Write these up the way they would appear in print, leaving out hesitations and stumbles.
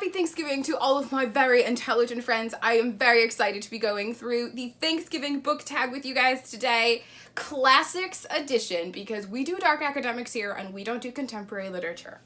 Happy Thanksgiving to all of my very intelligent friends. I am very excited to be going through the Thanksgiving book tag with you guys today. Classics edition, because we do dark academics here and we don't do contemporary literature.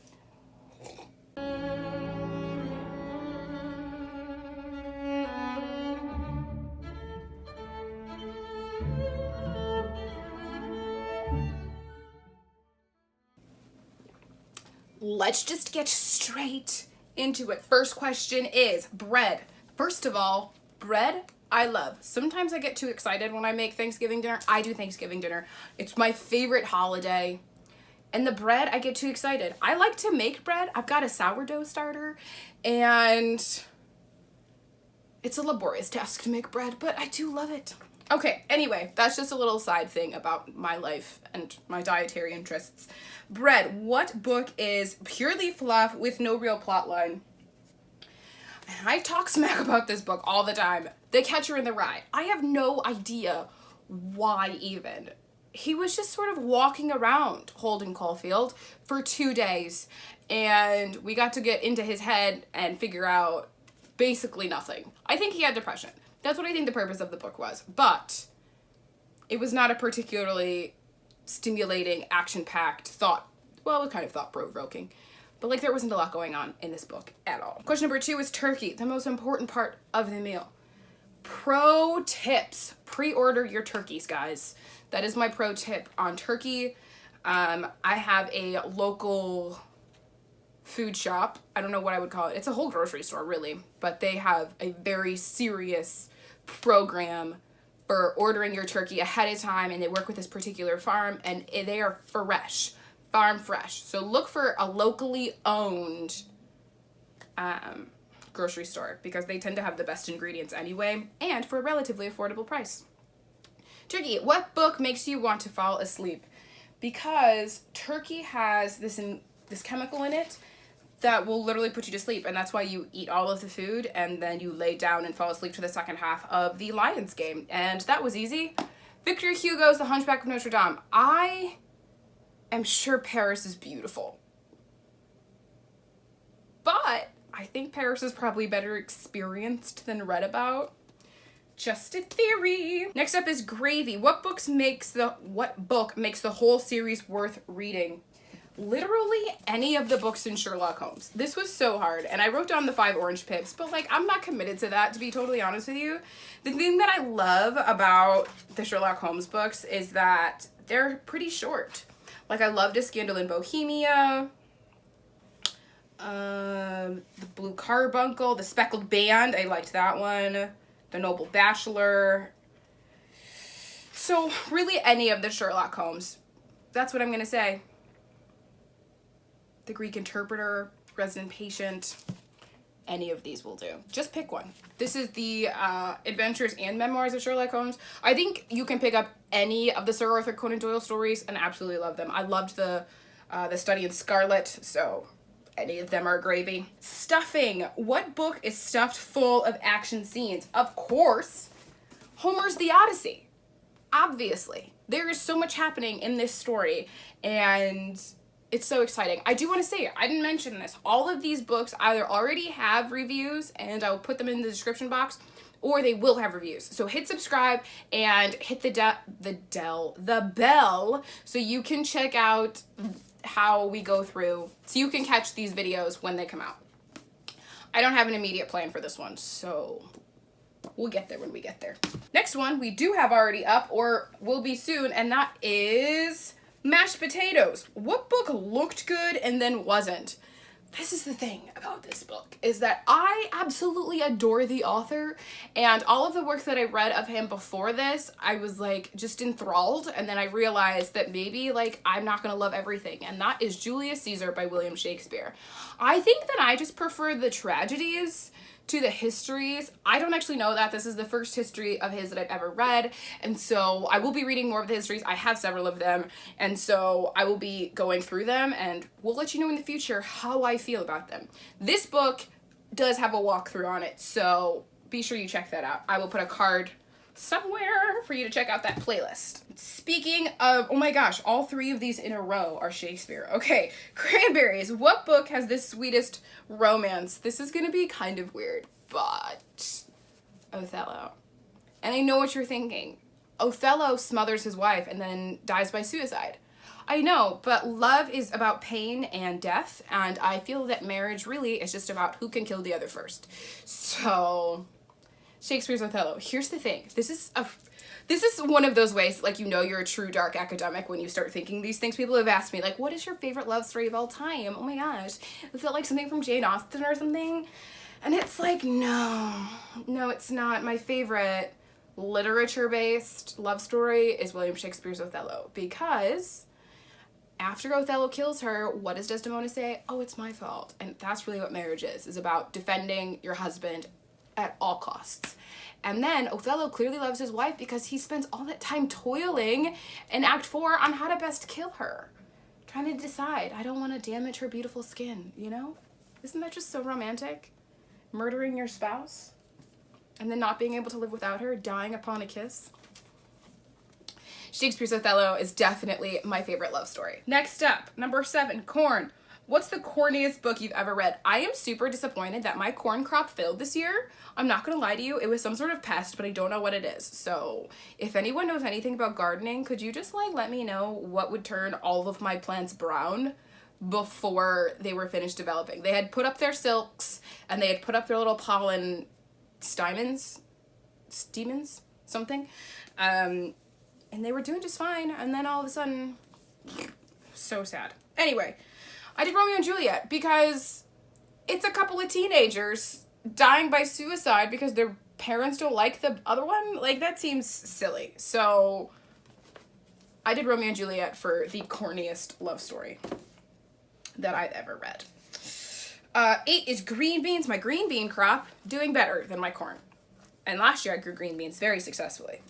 Let's just get straight into it. First question is bread. First of all, bread I love. Sometimes I get too excited when I make Thanksgiving dinner. I do Thanksgiving dinner. It's my favorite holiday. And the bread, I get too excited. I like to make bread. I've got a sourdough starter and it's a laborious task to make bread, but I do love it. Okay, anyway, that's just a little side thing about my life and my dietary interests. Bread. What book is purely fluff with no real plot line? And I talk smack about this book all the time. The Catcher in the Rye. I have no idea why even. He was just sort of walking around Holden Caulfield for 2 days, and we got to get into his head and figure out basically nothing. I think he had depression. That's what I think the purpose of the book was, but it was not a particularly stimulating, action-packed thought. Well, it was kind of thought-provoking, but like there wasn't a lot going on in this book at all. Question number 2 is turkey, the most important part of the meal. Pro tips. Pre-order your turkeys, guys. That is my pro tip on turkey. I have a local food shop. I don't know what I would call it. It's a whole grocery store, really, but they have a very serious program for ordering your turkey ahead of time, and they work with this particular farm, and they are fresh, farm fresh. So look for a locally owned grocery store because they tend to have the best ingredients anyway, and for a relatively affordable price. Turkey. What book makes you want to fall asleep? Because turkey has this chemical in it that will literally put you to sleep, and that's why you eat all of the food and then you lay down and fall asleep to the second half of the Lions game. And that was easy. Victor Hugo's The Hunchback of Notre Dame. I am sure Paris is beautiful, but I think Paris is probably better experienced than read about. Just a theory. Next up is gravy. What book makes the whole series worth reading? Literally any of the books in Sherlock Holmes. This was so hard, and I wrote down the 5 orange pips, but like I'm not committed to that, to be totally honest with you. The thing that I love about the Sherlock Holmes books is that they're pretty short. Like I loved A Scandal in Bohemia, The Blue Carbuncle, The Speckled Band, I liked that one, The Noble Bachelor. So really any of the Sherlock Holmes, that's what I'm gonna say. The Greek Interpreter, Resident Patient, any of these will do. Just pick one. This is the Adventures and Memoirs of Sherlock Holmes. I think you can pick up any of the Sir Arthur Conan Doyle stories and absolutely love them. I loved the Study in Scarlet, so any of them are gravy. Stuffing. What book is stuffed full of action scenes? Of course, Homer's The Odyssey. Obviously. There is so much happening in this story, and it's so exciting. I do want to say, I didn't mention this, all of these books either already have reviews, and I'll put them in the description box, or they will have reviews. So hit subscribe and hit the bell so you can check out how we go through, so you can catch these videos when they come out. I don't have an immediate plan for this one, so we'll get there when we get there. Next one we do have already up, or will be soon, and that is mashed potatoes. What book looked good and then wasn't? This is the thing about this book, is that I absolutely adore the author, and all of the work that I read of him before this, I was like just enthralled, and then I realized that maybe like I'm not gonna love everything, and that is Julius Caesar by William Shakespeare. I think that I just prefer the tragedies to the histories. I don't actually know that. This is the first history of his that I've ever read, and so I will be reading more of the histories. I have several of them, and so I will be going through them, and we'll let you know in the future how I feel about them. This book does have a walkthrough on it, so be sure you check that out. I will put a card somewhere for you to check out that playlist. Speaking of, oh my gosh, all 3 of these in a row are Shakespeare. Okay, Cranberries. What book has the sweetest romance? This is gonna be kind of weird, but Othello. And I know what you're thinking. Othello smothers his wife and then dies by suicide. I know, but love is about pain and death, and I feel that marriage really is just about who can kill the other first. So, Shakespeare's Othello. Here's the thing. This is one of those ways, like, you know you're a true dark academic when you start thinking these things. People have asked me, like, what is your favorite love story of all time? Oh my gosh. Is it like something from Jane Austen or something? And it's like, no, it's not. My favorite literature-based love story is William Shakespeare's Othello, because after Othello kills her, what does Desdemona say? Oh, it's my fault. And that's really what marriage is about defending your husband at all costs. And then Othello clearly loves his wife because he spends all that time toiling in Act 4 on how to best kill her. Trying to decide, I don't want to damage her beautiful skin, you know? Isn't that just so romantic? Murdering your spouse and then not being able to live without her, dying upon a kiss. Shakespeare's Othello is definitely my favorite love story. Next up, number 7, corn. What's the corniest book you've ever read? I am super disappointed that my corn crop failed this year. I'm not gonna lie to you, it was some sort of pest, but I don't know what it is. So if anyone knows anything about gardening, could you just like let me know what would turn all of my plants brown before they were finished developing? They had put up their silks and they had put up their little pollen stamens, something. And they were doing just fine, and then all of a sudden, so sad. Anyway, I did Romeo and Juliet because it's a couple of teenagers dying by suicide because their parents don't like the other one. Like, that seems silly. So I did Romeo and Juliet for the corniest love story that I've ever read. 8 is green beans. My green bean crop doing better than my corn. And last year I grew green beans very successfully.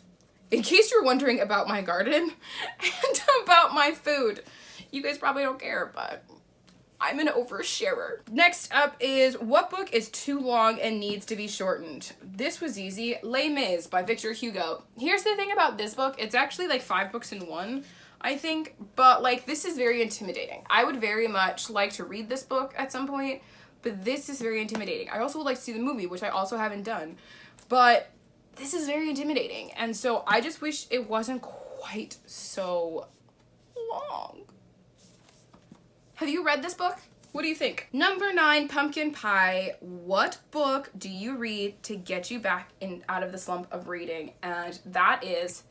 In case you're wondering about my garden and about my food, you guys probably don't care, but I'm an oversharer. Next up is, what book is too long and needs to be shortened? This was easy. Les Mis by Victor Hugo. Here's the thing about this book. It's actually like 5 books in one, I think, but like this is very intimidating. I would very much like to read this book at some point, but this is very intimidating. I also would like to see the movie, which I also haven't done, but this is very intimidating, and so I just wish it wasn't quite so long. Have you read this book? What do you think? Number 9, Pumpkin Pie. What book do you read to get you back out of the slump of reading? And that is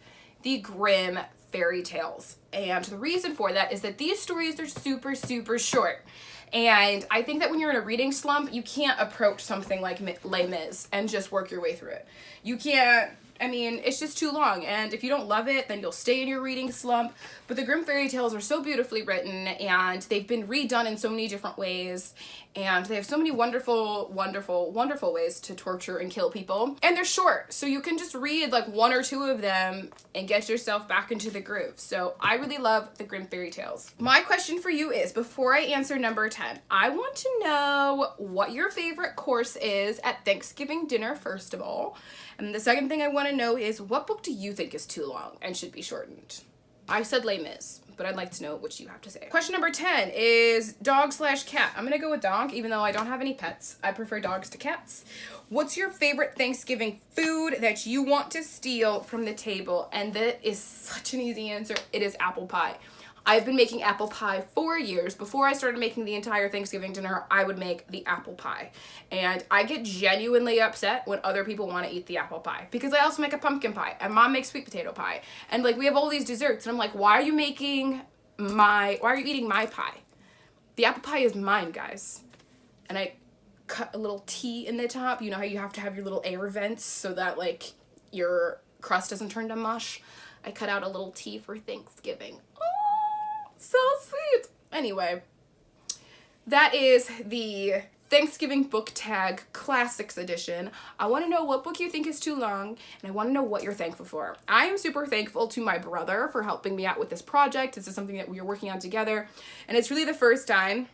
the Grimm fairy tales. And the reason for that is that these stories are super, super short. And I think that when you're in a reading slump, you can't approach something like Les Mis and just work your way through it. You can't, I mean, it's just too long. And if you don't love it, then you'll stay in your reading slump. But the Grimm fairy tales are so beautifully written, and they've been redone in so many different ways. And they have so many wonderful, wonderful, wonderful ways to torture and kill people. And they're short, so you can just read like 1 or 2 of them and get yourself back into the groove. So I really love the Grimm fairy tales. My question for you is, before I answer number 10, I want to know what your favorite course is at Thanksgiving dinner, first of all. And the second thing I want to know is, what book do you think is too long and should be shortened? I said Les Mis, but I'd like to know what you have to say. Question number 10 is dog/cat. I'm gonna go with dog, even though I don't have any pets. I prefer dogs to cats. What's your favorite Thanksgiving food that you want to steal from the table? And that is such an easy answer. It is apple pie. I've been making apple pie for years. Before I started making the entire Thanksgiving dinner, I would make the apple pie. And I get genuinely upset when other people want to eat the apple pie, because I also make a pumpkin pie, and Mom makes sweet potato pie. And like, we have all these desserts, and I'm like, why are you eating my pie? The apple pie is mine, guys. And I cut a little T in the top. You know how you have to have your little air vents so that like your crust doesn't turn to mush? I cut out a little T for Thanksgiving. So sweet. Anyway, that is the Thanksgiving book tag classics edition. I want to know what book you think is too long, and I want to know what you're thankful for. I am super thankful to my brother for helping me out with this project. This is something that we are working on together, and it's really the first time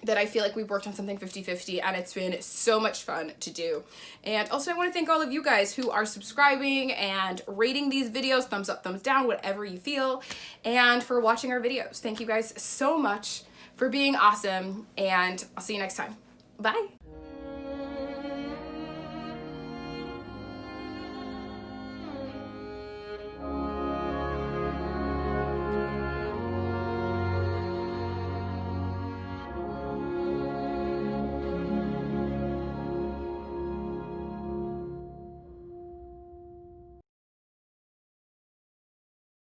that I feel like we've worked on something 50-50, and it's been so much fun to do. And also I want to thank all of you guys who are subscribing and rating these videos, thumbs up, thumbs down, whatever you feel, and for watching our videos. Thank you guys so much for being awesome, and I'll see you next time. Bye.